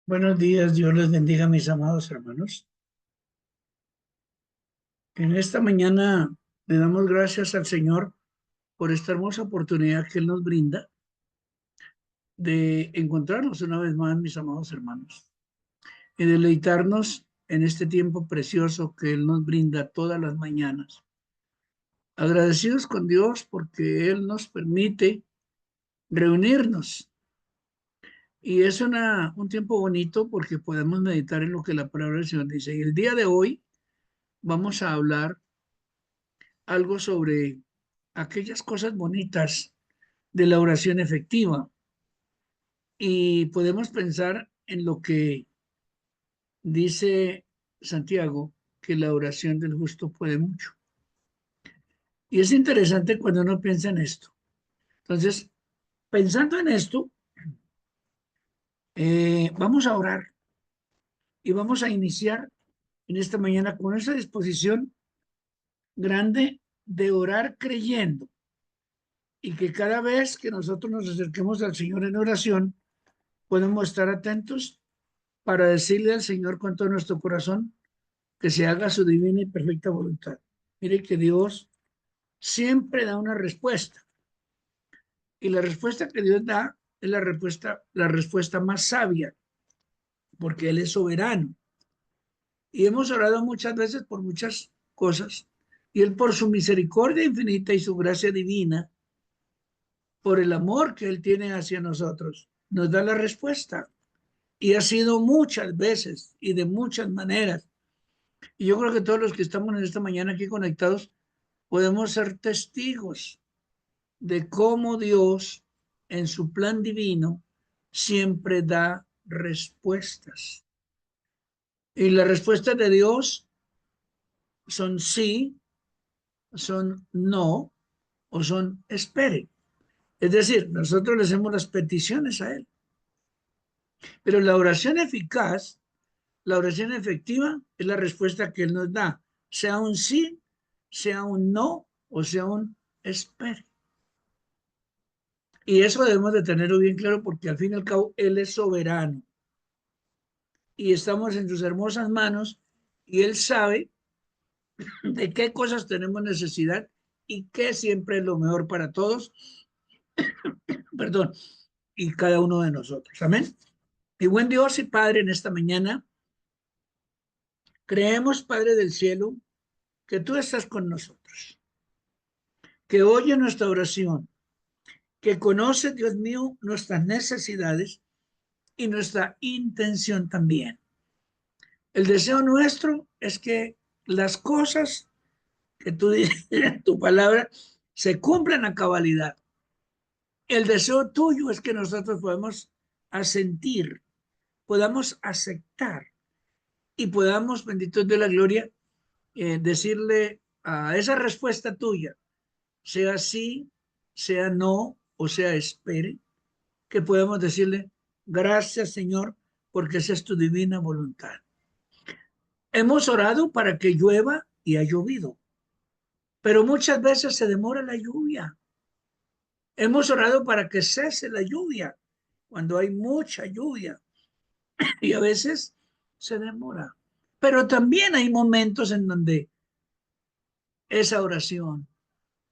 Buenos días, Dios les bendiga, mis amados hermanos. En esta mañana le damos gracias al Señor por esta hermosa oportunidad que Él nos brinda de encontrarnos una vez más, mis amados hermanos, y deleitarnos en este tiempo precioso que Él nos brinda todas las mañanas. Agradecidos con Dios porque Él nos permite reunirnos. Y es un tiempo bonito porque podemos meditar en lo que la palabra del Señor dice. Y el día de hoy vamos a hablar algo sobre aquellas cosas bonitas de la oración efectiva y podemos pensar en lo que dice Santiago, que la oración del justo puede mucho. Y es interesante cuando uno piensa en esto. Entonces, pensando en esto, vamos a orar y vamos a iniciar en esta mañana con esa disposición grande de orar creyendo y que cada vez que nosotros nos acerquemos al Señor en oración, podemos estar atentos para decirle al Señor con todo nuestro corazón que se haga su divina y perfecta voluntad. Mire que Dios siempre da una respuesta y la respuesta que Dios da es la respuesta más sabia porque Él es soberano. Y hemos orado muchas veces por muchas cosas y Él por su misericordia infinita y su gracia divina, por el amor que Él tiene hacia nosotros, nos da la respuesta. Y ha sido muchas veces y de muchas maneras. Y yo creo que todos los que estamos en esta mañana aquí conectados podemos ser testigos de cómo Dios, en su plan divino, siempre da respuestas. Y las respuestas de Dios son sí, son no o son espere. Es decir, nosotros le hacemos las peticiones a Él. Pero la oración eficaz, la oración efectiva, es la respuesta que Él nos da, sea un sí, sea un no o sea un espere. Y eso debemos de tenerlo bien claro porque al fin y al cabo Él es soberano y estamos en sus hermosas manos y Él sabe de qué cosas tenemos necesidad y qué siempre es lo mejor para todos, perdón, y cada uno de nosotros. Amén. Y buen Dios y Padre, en esta mañana creemos, Padre del cielo, que tú estás con nosotros, que oye nuestra oración, que conoce, Dios mío, nuestras necesidades y nuestra intención también. El deseo nuestro es que las cosas que tú dices en tu palabra se cumplan a cabalidad. El deseo tuyo es que nosotros podamos asentir, podamos aceptar y podamos, bendito de la gloria, decirle a esa respuesta tuya, sea sí, sea no o sea espere, que podamos decirle, gracias Señor, porque esa es tu divina voluntad. Hemos orado para que llueva y ha llovido, pero muchas veces se demora la lluvia. Hemos orado para que cese la lluvia cuando hay mucha lluvia y a veces se demora. Pero también hay momentos en donde esa oración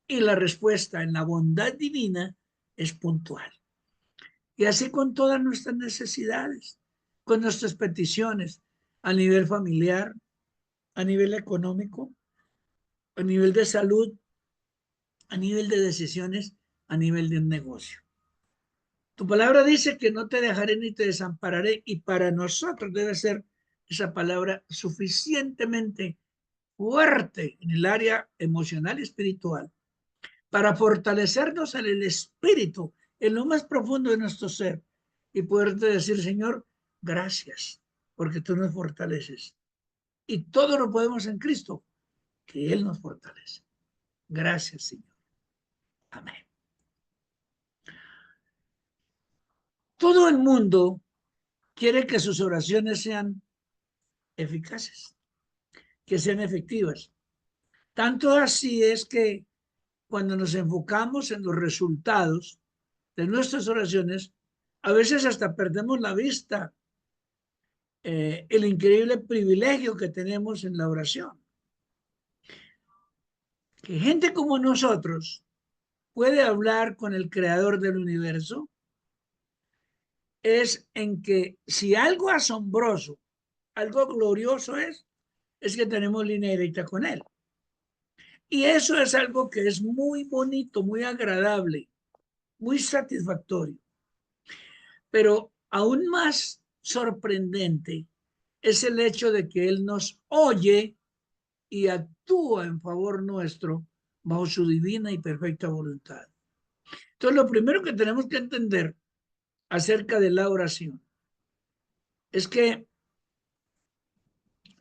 y la respuesta en la bondad divina es puntual. Y así con todas nuestras necesidades, con nuestras peticiones a nivel familiar, a nivel económico, a nivel de salud, a nivel de decisiones, a nivel de un negocio. Tu palabra dice que no te dejaré ni te desampararé y para nosotros debe ser esa palabra suficientemente fuerte en el área emocional y espiritual para fortalecernos en el espíritu, en lo más profundo de nuestro ser y poderte decir, Señor, gracias porque tú nos fortaleces. Y todo lo podemos en Cristo, que Él nos fortalece. Gracias, Señor. Amén. Todo el mundo quiere que sus oraciones sean eficaces, que sean efectivas. Tanto así es que cuando nos enfocamos en los resultados de nuestras oraciones, a veces hasta perdemos la vista el increíble privilegio que tenemos en la oración. Que gente como nosotros puede hablar con el creador del universo es en que si algo asombroso, algo glorioso es que tenemos línea directa con él. Y eso es algo que es muy bonito, muy agradable, muy satisfactorio. Pero aún más sorprendente es el hecho de que él nos oye y actúa en favor nuestro bajo su divina y perfecta voluntad. Entonces, lo primero que tenemos que entender acerca de la oración es que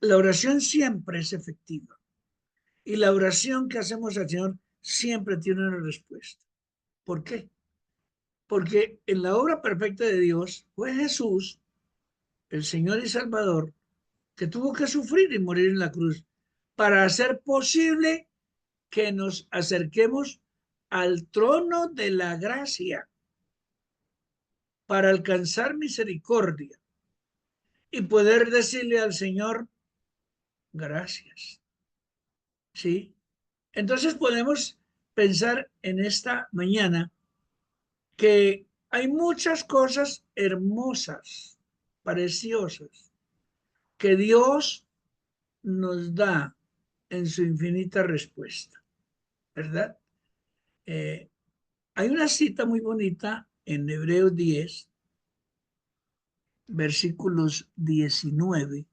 la oración siempre es efectiva y la oración que hacemos al Señor siempre tiene una respuesta. ¿Por qué? Porque en la obra perfecta de Dios fue Jesús, el Señor y Salvador, que tuvo que sufrir y morir en la cruz para hacer posible que nos acerquemos al trono de la gracia para alcanzar misericordia y poder decirle al Señor, gracias. ¿Sí? Entonces podemos pensar en esta mañana que hay muchas cosas hermosas, preciosas, que Dios nos da en su infinita respuesta, ¿verdad? Eh, Hay una cita muy bonita en Hebreos 10, versículos 19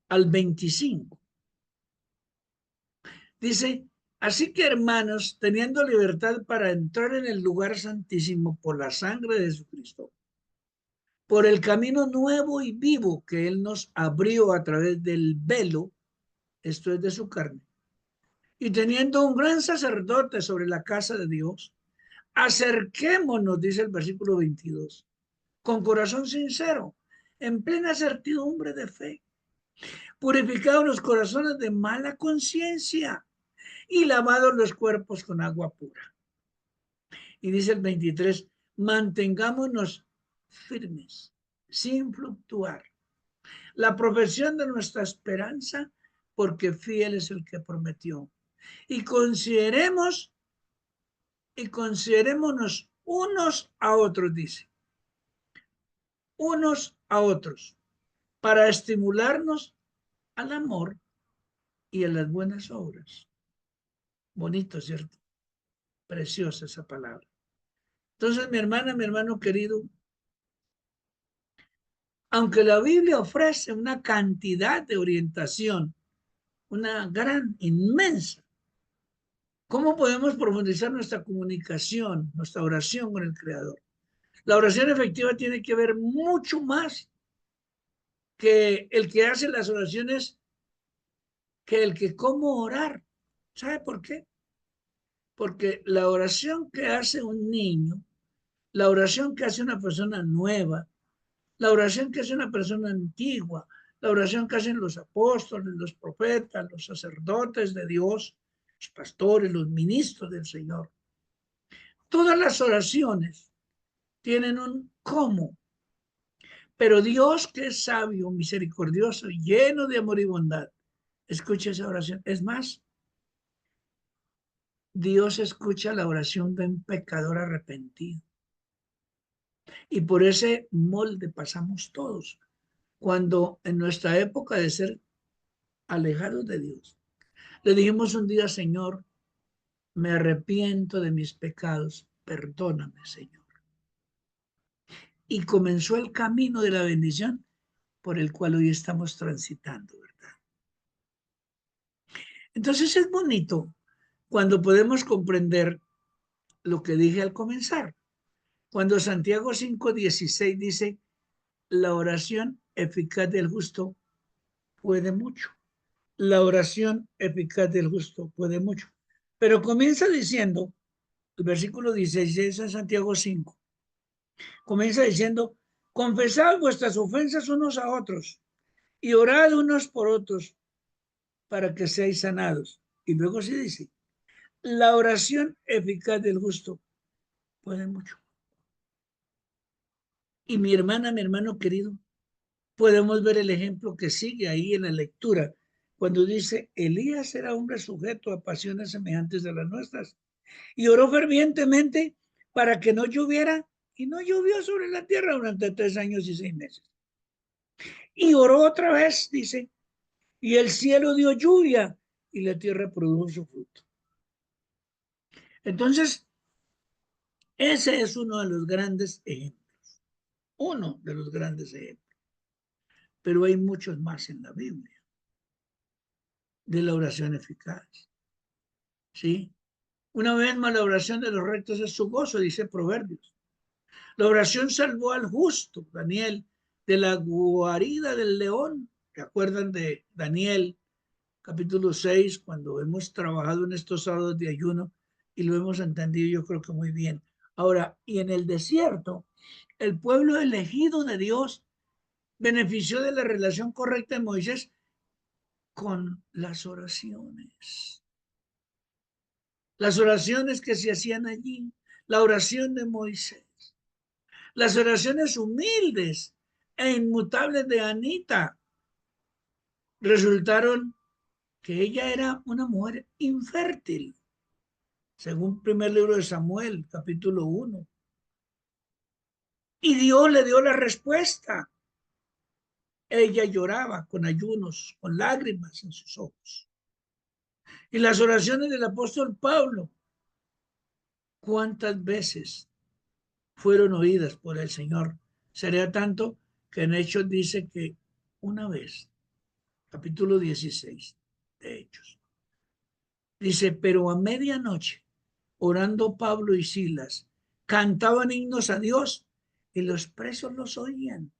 al 25. Dice, así que hermanos, teniendo libertad para entrar en el lugar santísimo por la sangre de Jesucristo, por el camino nuevo y vivo que Él nos abrió a través del velo, esto es de su carne, y teniendo un gran sacerdote sobre la casa de Dios, acerquémonos, dice el versículo 22, con corazón sincero, en plena certidumbre de fe, purificados los corazones de mala conciencia y lavados los cuerpos con agua pura. Y dice el 23, mantengámonos firmes, sin fluctuar, la profesión de nuestra esperanza, porque fiel es el que prometió. Y considerémonos unos a otros, dice, unos a otros, para estimularnos al amor y a las buenas obras. Bonito, ¿cierto? Preciosa esa palabra. Entonces, mi hermana, mi hermano querido, aunque la Biblia ofrece una cantidad de orientación, una gran, inmensa, ¿cómo podemos profundizar nuestra comunicación, nuestra oración con el Creador? La oración efectiva tiene que ver mucho más que el que hace las oraciones, que el que cómo orar. ¿Sabe por qué? Porque la oración que hace un niño, la oración que hace una persona nueva, la oración que hace una persona antigua, la oración que hacen los apóstoles, los profetas, los sacerdotes de Dios, los pastores, los ministros del Señor. Todas las oraciones tienen un cómo, pero Dios, que es sabio, misericordioso, lleno de amor y bondad, escucha esa oración. Es más, Dios escucha la oración de un pecador arrepentido. Y por ese molde pasamos todos. Cuando en nuestra época de ser alejados de Dios, le dijimos un día, Señor, me arrepiento de mis pecados, perdóname, Señor. Y comenzó el camino de la bendición por el cual hoy estamos transitando, ¿verdad? Entonces es bonito cuando podemos comprender lo que dije al comenzar. Cuando Santiago 5:16 dice, la oración eficaz del justo puede mucho. La oración eficaz del justo puede mucho. Pero comienza diciendo, el versículo 16 de Santiago 5, comienza diciendo, confesad vuestras ofensas unos a otros y orad unos por otros para que seáis sanados. Y luego se dice, la oración eficaz del justo puede mucho. Y mi hermana, mi hermano querido, podemos ver el ejemplo que sigue ahí en la lectura, cuando dice, Elías era hombre sujeto a pasiones semejantes a las nuestras, y oró fervientemente para que no lloviera, y no llovió sobre la tierra durante 3 años y 6 meses. Y oró otra vez, dice, y el cielo dio lluvia, y la tierra produjo su fruto. Entonces, ese es uno de los grandes ejemplos, uno de los grandes ejemplos, pero hay muchos más en la Biblia de la oración eficaz, ¿sí? Una vez más, la oración de los rectos es su gozo, dice Proverbios. La oración salvó al justo, Daniel, de la guarida del león. ¿Se acuerdan de Daniel, capítulo 6, cuando hemos trabajado en estos sábados de ayuno y lo hemos entendido yo creo que muy bien? Ahora, y en el desierto, el pueblo elegido de Dios benefició de la relación correcta de Moisés con las oraciones. Las oraciones que se hacían allí, la oración de Moisés, las oraciones humildes e inmutables de Anita, resultaron que ella era una mujer infértil, según primer libro de Samuel, capítulo 1. Y Dios le dio la respuesta. Ella lloraba con ayunos, con lágrimas en sus ojos. Y las oraciones del apóstol Pablo, ¿cuántas veces fueron oídas por el Señor? Sería tanto que en Hechos dice que una vez, capítulo 16 de Hechos, dice, pero a medianoche, orando Pablo y Silas, cantaban himnos a Dios y los presos los oían.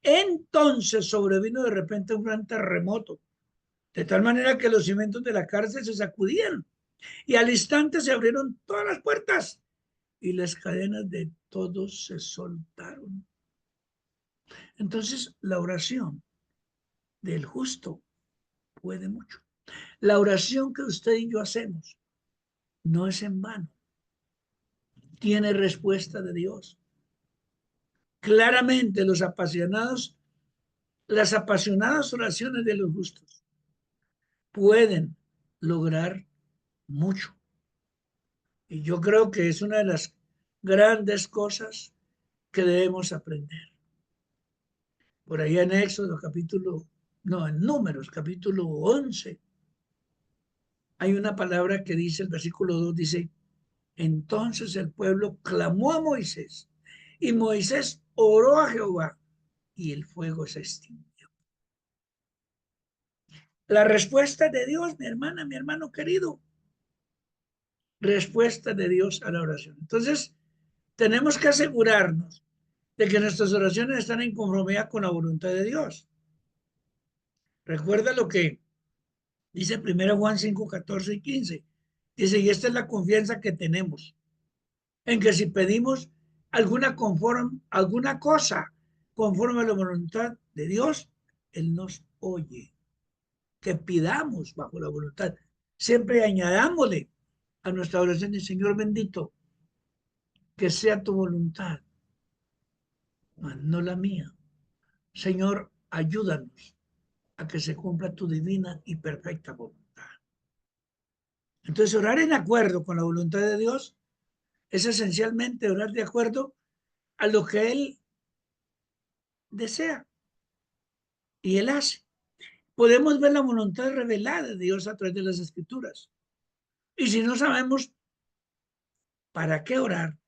Entonces sobrevino de repente un gran terremoto, de tal manera que los cimientos de la cárcel se sacudían y al instante se abrieron todas las puertas y las cadenas de todos se soltaron. Entonces la oración del justo puede mucho. La oración que usted y yo hacemos no es en vano. Tiene respuesta de Dios. Claramente las apasionadas oraciones de los justos pueden lograr mucho. Y yo creo que es una de las grandes cosas que debemos aprender. Por ahí en Éxodo en Números capítulo 11, hay una palabra que dice, el versículo 2 dice, entonces el pueblo clamó a Moisés y Moisés oró a Jehová y el fuego se extinguió. La respuesta de Dios, mi hermana, mi hermano querido, respuesta de Dios a la oración. Entonces, tenemos que asegurarnos de que nuestras oraciones están en conformidad con la voluntad de Dios. Recuerda lo que dice 1 Juan 5, 14 y 15. Dice, y esta es la confianza que tenemos, en que si pedimos alguna cosa conforme a la voluntad de Dios, Él nos oye. Que pidamos bajo la voluntad. Siempre añadámosle a nuestra oración, Señor bendito, que sea tu voluntad, no la mía. Señor, ayúdanos a que se cumpla tu divina y perfecta voluntad. Entonces, orar en acuerdo con la voluntad de Dios es esencialmente orar de acuerdo a lo que Él desea y Él hace. Podemos ver la voluntad revelada de Dios a través de las Escrituras. Y si no sabemos para qué orar,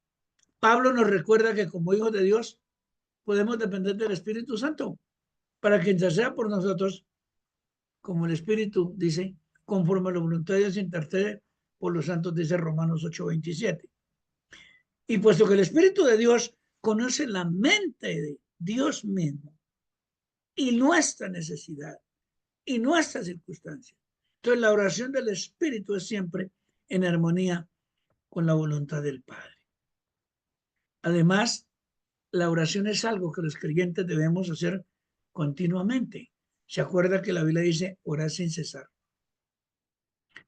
Pablo nos recuerda que como hijos de Dios podemos depender del Espíritu Santo para que interceda por nosotros, como el Espíritu dice, conforme a la voluntad de Dios intercede por los santos, dice Romanos 8:27. Y puesto que el Espíritu de Dios conoce la mente de Dios mismo y nuestra necesidad y nuestra circunstancia, entonces la oración del Espíritu es siempre en armonía con la voluntad del Padre. Además, la oración es algo que los creyentes debemos hacer continuamente. ¿Se acuerda que la Biblia dice orar sin cesar?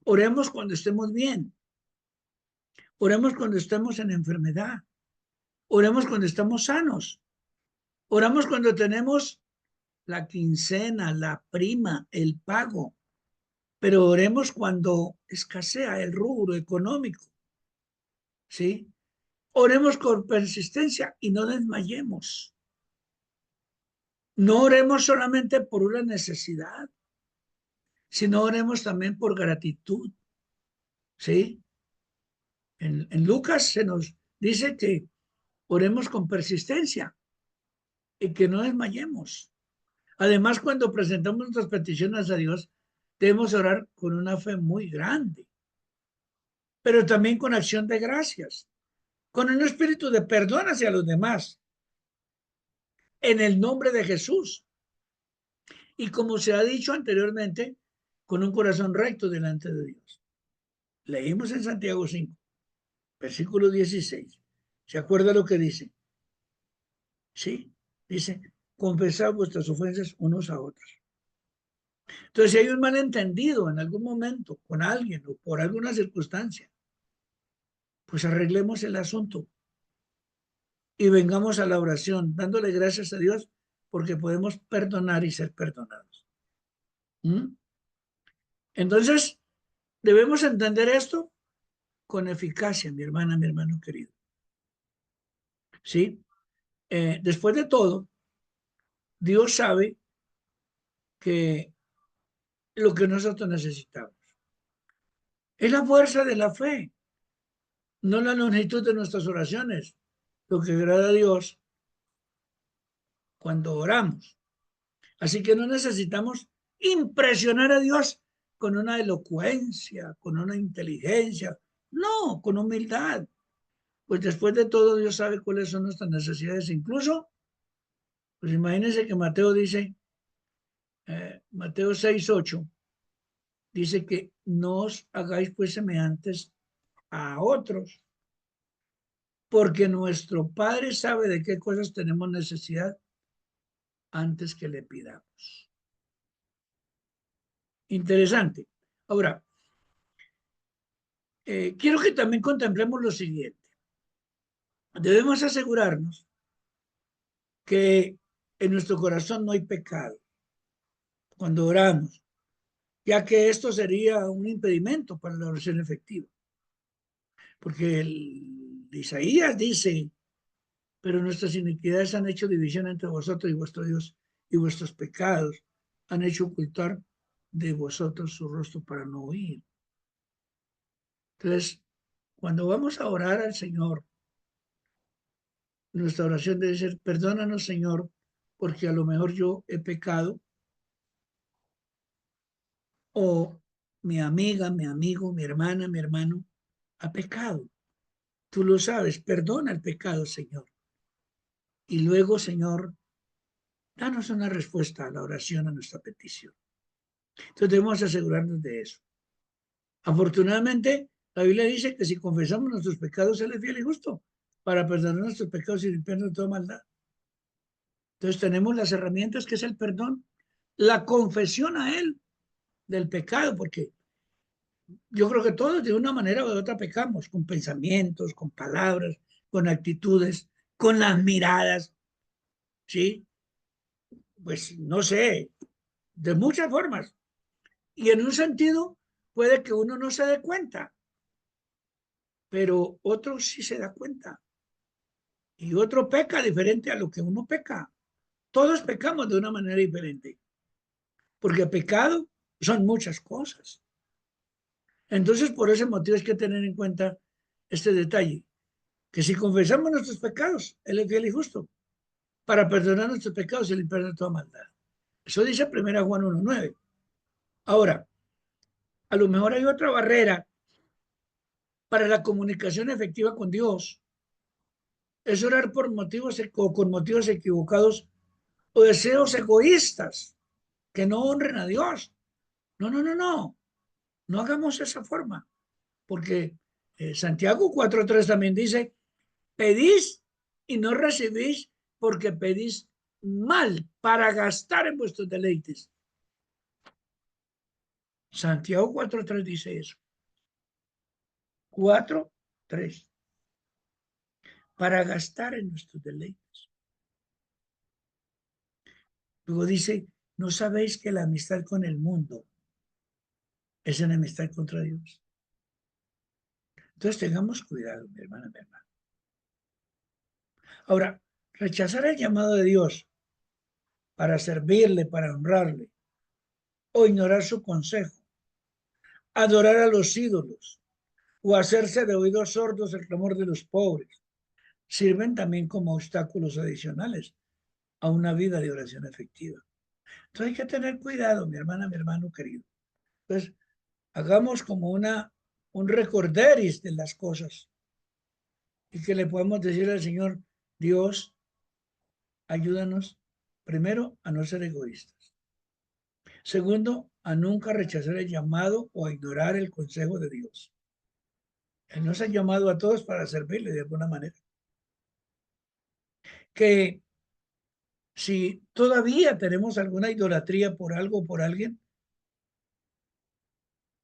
Oremos cuando estemos bien. Oremos cuando estemos en enfermedad. Oremos cuando estamos sanos. Oramos cuando tenemos la quincena, la prima, el pago, pero oremos cuando escasea el rubro económico, ¿sí? Oremos con persistencia y no desmayemos. No oremos solamente por una necesidad, sino oremos también por gratitud, ¿sí? En Lucas se nos dice que oremos con persistencia y que no desmayemos. Además, cuando presentamos nuestras peticiones a Dios, debemos orar con una fe muy grande, pero también con acción de gracias, con un espíritu de perdón hacia los demás, en el nombre de Jesús. Y como se ha dicho anteriormente, con un corazón recto delante de Dios. Leímos en Santiago 5, versículo 16. ¿Se acuerda lo que dice? Sí, dice, confesad vuestras ofensas unos a otros. Entonces, si hay un malentendido en algún momento con alguien o por alguna circunstancia, pues arreglemos el asunto y vengamos a la oración, dándole gracias a Dios porque podemos perdonar y ser perdonados. ¿Mm? Entonces, debemos entender esto con eficacia, mi hermana, mi hermano querido. ¿Sí? Después de todo, Dios sabe que lo que nosotros necesitamos es la fuerza de la fe, no la longitud de nuestras oraciones, lo que agrada a Dios cuando oramos. Así que no necesitamos impresionar a Dios con una elocuencia, con una inteligencia, no, con humildad. Pues después de todo Dios sabe cuáles son nuestras necesidades. Incluso, pues imagínense que Mateo dice, Mateo 6:8, dice que no os hagáis pues semejantes a otros, porque nuestro Padre sabe de qué cosas tenemos necesidad antes que le pidamos. Interesante. Ahora, quiero que también contemplemos lo siguiente. Debemos asegurarnos que en nuestro corazón no hay pecado cuando oramos, ya que esto sería un impedimento para la oración efectiva. Porque Isaías dice, pero nuestras iniquidades han hecho división entre vosotros y vuestro Dios, y vuestros pecados han hecho ocultar de vosotros su rostro para no oír. Entonces, cuando vamos a orar al Señor, nuestra oración debe ser, perdónanos, Señor, porque a lo mejor yo he pecado, o mi amiga, mi amigo, mi hermana, mi hermano ha pecado. Tú lo sabes, perdona el pecado, Señor. Y luego, Señor, danos una respuesta a la oración, a nuestra petición. Entonces debemos asegurarnos de eso. Afortunadamente, la Biblia dice que si confesamos nuestros pecados, Él es fiel y justo para perdonar nuestros pecados y limpiarnos de toda maldad. Entonces tenemos las herramientas que es el perdón, la confesión a Él del pecado, porque yo creo que todos de una manera u otra pecamos, con pensamientos, con palabras, con actitudes, con las miradas, ¿sí? Pues no sé, de muchas formas. Y en un sentido puede que uno no se dé cuenta, pero otro sí se da cuenta. Y otro peca diferente a lo que uno peca. Todos pecamos de una manera diferente, porque pecado son muchas cosas. Entonces, por ese motivo es que tener en cuenta este detalle, que si confesamos nuestros pecados, Él es fiel y justo para perdonar nuestros pecados y limpiar toda maldad. Eso dice 1 Juan 1:9. Ahora, a lo mejor hay otra barrera para la comunicación efectiva con Dios. Es orar por motivos o con motivos equivocados o deseos egoístas que no honren a Dios. No, no, no, no. No hagamos esa forma, porque Santiago 4:3 también dice, pedís y no recibís porque pedís mal para gastar en vuestros deleites. Santiago 4:3 dice eso. 4:3. Para gastar en nuestros deleites. Luego dice, ¿no sabéis que la amistad con el mundo es enemistad contra Dios? Entonces tengamos cuidado, mi hermana, mi hermano. Ahora, rechazar el llamado de Dios para servirle, para honrarle, o ignorar su consejo, adorar a los ídolos, o hacerse de oídos sordos el clamor de los pobres, sirven también como obstáculos adicionales a una vida de oración efectiva. Entonces hay que tener cuidado, mi hermana, mi hermano querido. Entonces, hagamos como un recorderis de las cosas y que le podemos decir al Señor, Dios, ayúdanos, primero, a no ser egoístas. Segundo, a nunca rechazar el llamado o a ignorar el consejo de Dios. Él nos ha llamado a todos para servirle de alguna manera. Que si todavía tenemos alguna idolatría por algo o por alguien,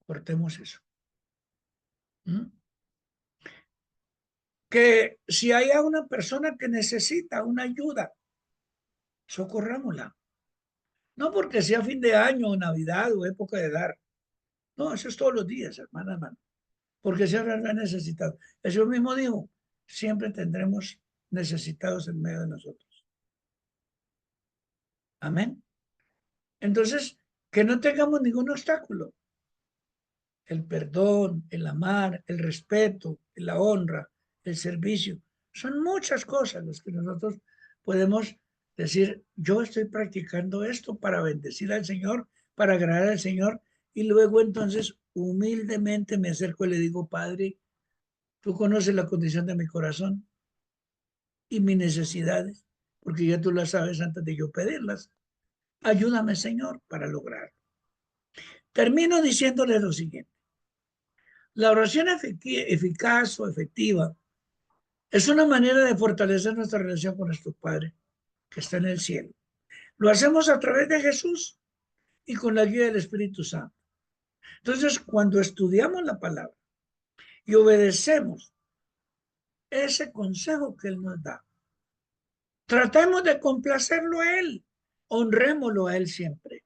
cortemos eso. ¿Mm? Que si hay una persona que necesita una ayuda, socorrámosla. No porque sea fin de año, o Navidad o época de dar. No, eso es todos los días, hermana, hermano. Porque siempre habrá necesitado. Eso mismo dijo, siempre tendremos necesitados en medio de nosotros. Amén. Entonces, que no tengamos ningún obstáculo. El perdón, el amar, el respeto, la honra, el servicio. Son muchas cosas las que nosotros podemos decir, yo estoy practicando esto para bendecir al Señor, para agradar al Señor, y luego entonces humildemente me acerco y le digo, Padre, tú conoces la condición de mi corazón y mis necesidades, porque ya tú las sabes antes de yo pedirlas. Ayúdame, Señor, para lograrlo. Termino diciéndole lo siguiente. La oración eficaz o efectiva es una manera de fortalecer nuestra relación con nuestro Padre, que está en el cielo. Lo hacemos a través de Jesús y con la guía del Espíritu Santo. Entonces, cuando estudiamos la palabra y obedecemos ese consejo que Él nos da, tratemos de complacerlo a Él, honrémoslo a Él siempre.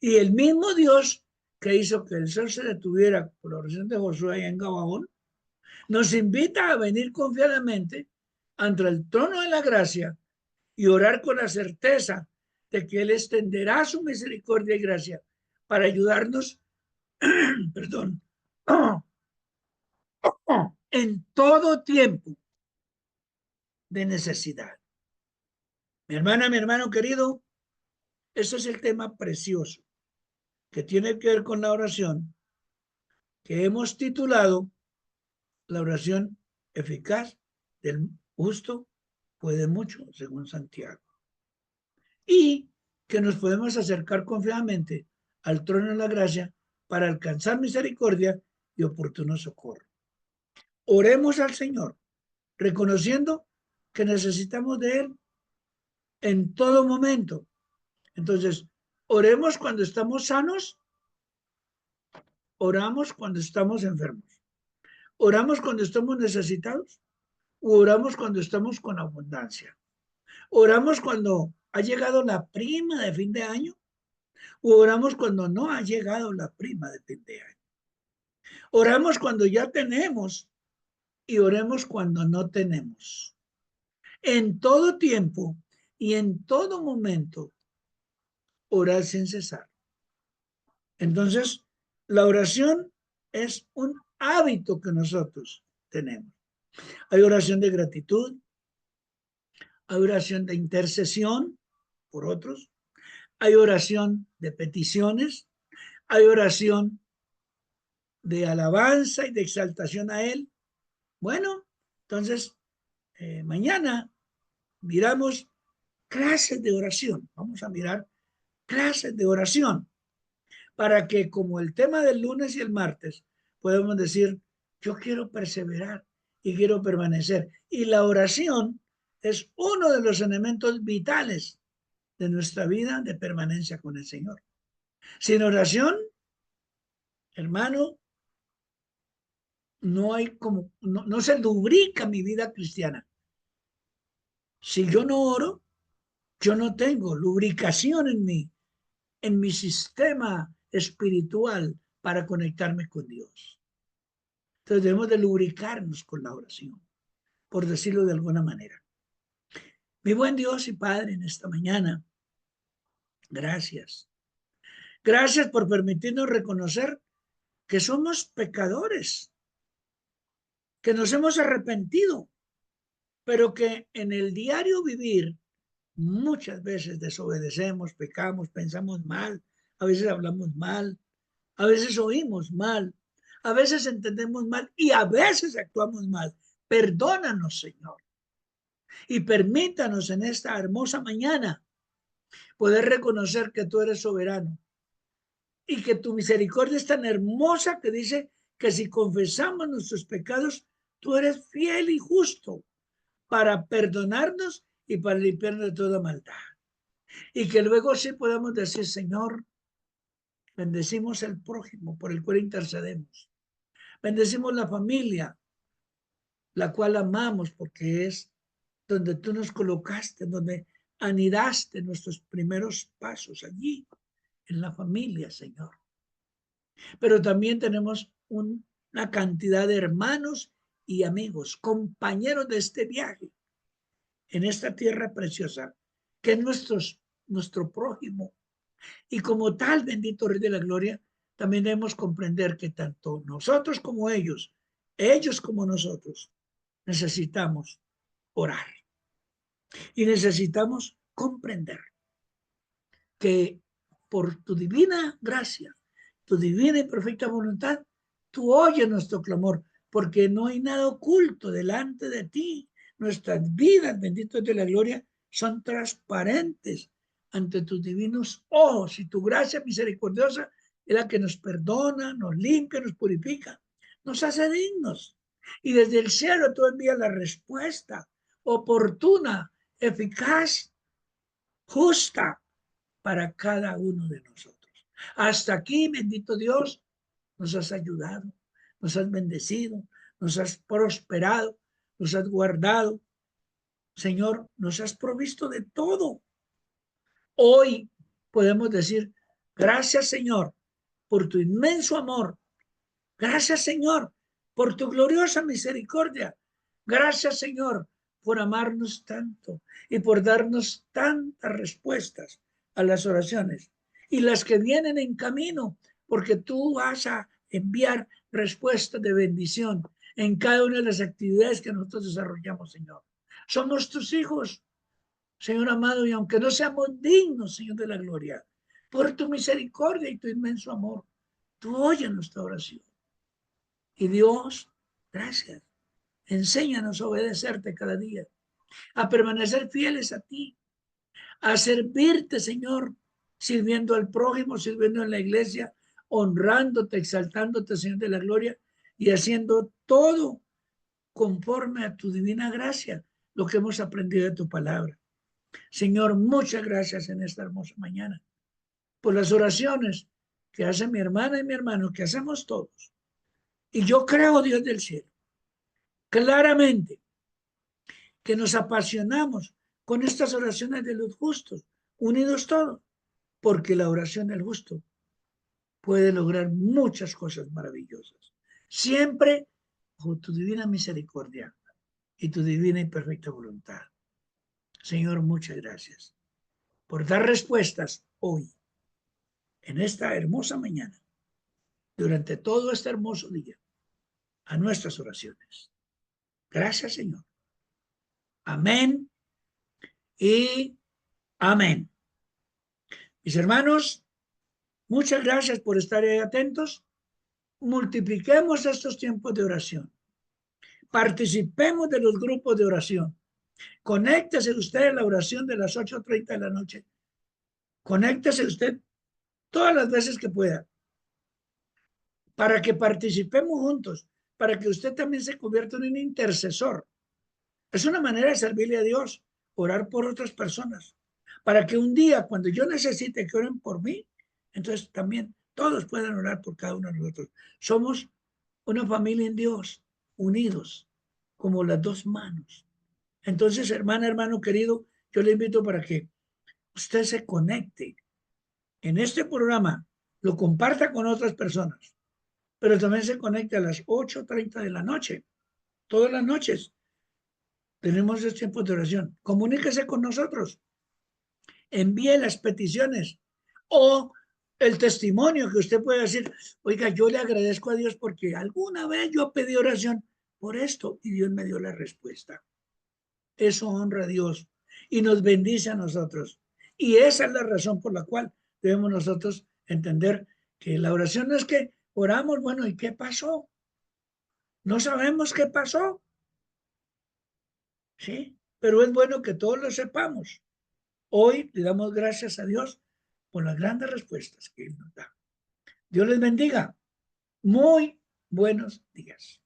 Y el mismo Dios que hizo que el sol se detuviera por la oración de Josué en Gabaón, nos invita a venir confiadamente ante el trono de la gracia y orar con la certeza de que Él extenderá su misericordia y gracia para ayudarnos, perdón, en todo tiempo de necesidad. Mi hermana, mi hermano querido, ese es el tema precioso que tiene que ver con la oración que hemos titulado la oración eficaz del justo puede mucho, según Santiago. Y que nos podemos acercar confiadamente al trono de la gracia para alcanzar misericordia y oportuno socorro. Oremos al Señor, reconociendo que necesitamos de Él en todo momento. Entonces, oremos cuando estamos sanos, oramos cuando estamos enfermos, oramos cuando estamos necesitados, u oramos cuando estamos con abundancia. Oramos cuando ha llegado la prima de fin de año, u oramos cuando no ha llegado la prima de fin de año. Oramos cuando ya tenemos y oremos cuando no tenemos. En todo tiempo y en todo momento, orar sin cesar. Entonces, la oración es un hábito que nosotros tenemos. Hay oración de gratitud, hay oración de intercesión por otros, hay oración de peticiones, hay oración de alabanza y de exaltación a Él. Bueno, entonces, mañana miramos clases de oración. Vamos a mirar clases de oración para que, como el tema del lunes y el martes, podemos decir, yo quiero perseverar y quiero permanecer. Y la oración es uno de los elementos vitales de nuestra vida de permanencia con el Señor. Sin oración, hermano, no hay como, no se lubrica mi vida cristiana. Si yo no oro, Yo no tengo lubricación en mi sistema espiritual para conectarme con Dios. Entonces debemos de lubricarnos con la oración, por decirlo de alguna manera. Mi buen Dios y Padre, en esta mañana, gracias. Gracias por permitirnos reconocer que somos pecadores, que nos hemos arrepentido, pero que en el diario vivir muchas veces desobedecemos, pecamos, pensamos mal, a veces hablamos mal, a veces oímos mal, a veces entendemos mal y a veces actuamos mal. Perdónanos, Señor, y permítanos en esta hermosa mañana poder reconocer que tú eres soberano y que tu misericordia es tan hermosa que dice que si confesamos nuestros pecados, tú eres fiel y justo para perdonarnos y para limpiarnos de toda maldad. Y que luego sí podamos decir, Señor, bendecimos al prójimo por el cual intercedemos. Bendecimos la familia, la cual amamos porque es donde tú nos colocaste, donde anidaste nuestros primeros pasos allí, en la familia, Señor. Pero también tenemos una cantidad de hermanos y amigos, compañeros de este viaje, en esta tierra preciosa, que es nuestro prójimo. Y como tal, bendito Rey de la Gloria, también debemos comprender que tanto nosotros como ellos como nosotros, necesitamos orar. Y necesitamos comprender que por tu divina gracia, tu divina y perfecta voluntad, tú oyes nuestro clamor, porque no hay nada oculto delante de ti. Nuestras vidas, benditos de la gloria, son transparentes ante tus divinos ojos, y tu gracia misericordiosa es la que nos perdona, nos limpia, nos purifica, nos hace dignos. Y desde el cielo tú envías la respuesta oportuna, eficaz, justa para cada uno de nosotros. Hasta aquí, bendito Dios, nos has ayudado, nos has bendecido, nos has prosperado, nos has guardado. Señor, nos has provisto de todo. Hoy podemos decir, gracias, Señor, por tu inmenso amor. Gracias, Señor, por tu gloriosa misericordia. Gracias, Señor, por amarnos tanto y por darnos tantas respuestas a las oraciones y las que vienen en camino, porque tú vas a enviar respuestas de bendición en cada una de las actividades que nosotros desarrollamos, Señor. Somos tus hijos, Señor amado, y aunque no seamos dignos, Señor de la gloria, por tu misericordia y tu inmenso amor, tú oyes nuestra oración. Y Dios, gracias. Enséñanos a obedecerte cada día, a permanecer fieles a ti, a servirte, Señor, sirviendo al prójimo, sirviendo en la iglesia, honrándote, exaltándote, Señor de la gloria, y haciendo todo conforme a tu divina gracia, lo que hemos aprendido de tu palabra. Señor, muchas gracias en esta hermosa mañana por las oraciones que hace mi hermana y mi hermano, que hacemos todos. Y yo creo, Dios del cielo, claramente que nos apasionamos con estas oraciones de los justos, unidos todos, porque la oración del justo puede lograr muchas cosas maravillosas. Siempre bajo tu divina misericordia y tu divina y perfecta voluntad. Señor, muchas gracias por dar respuestas hoy, en esta hermosa mañana, durante todo este hermoso día, a nuestras oraciones. Gracias, Señor. Amén y amén. Mis hermanos, muchas gracias por estar ahí atentos. Multipliquemos estos tiempos de oración. Participemos de los grupos de oración. Conéctese usted en la oración de las 8:30 de la noche. Conéctese usted todas las veces que pueda, para que participemos juntos, para que usted también se convierta en un intercesor. Es una manera de servirle a Dios, orar por otras personas, para que un día, cuando yo necesite que oren por mí, entonces también todos puedan orar por cada uno de nosotros. Somos una familia en Dios, unidos como las dos manos. Entonces, hermana, hermano querido, yo le invito para que usted se conecte en este programa, lo comparta con otras personas, pero también se conecte a las 8:30 de la noche. Todas las noches tenemos este tiempo de oración. Comuníquese con nosotros. Envíe las peticiones o el testimonio que usted puede decir, oiga, yo le agradezco a Dios porque alguna vez yo pedí oración por esto y Dios me dio la respuesta. Eso honra a Dios y nos bendice a nosotros. Y esa es la razón por la cual debemos nosotros entender que la oración no es que oramos, bueno, ¿y qué pasó? No sabemos qué pasó, ¿sí? Pero es bueno que todos lo sepamos. Hoy le damos gracias a Dios por las grandes respuestas que Él nos da. Dios les bendiga. Muy buenos días.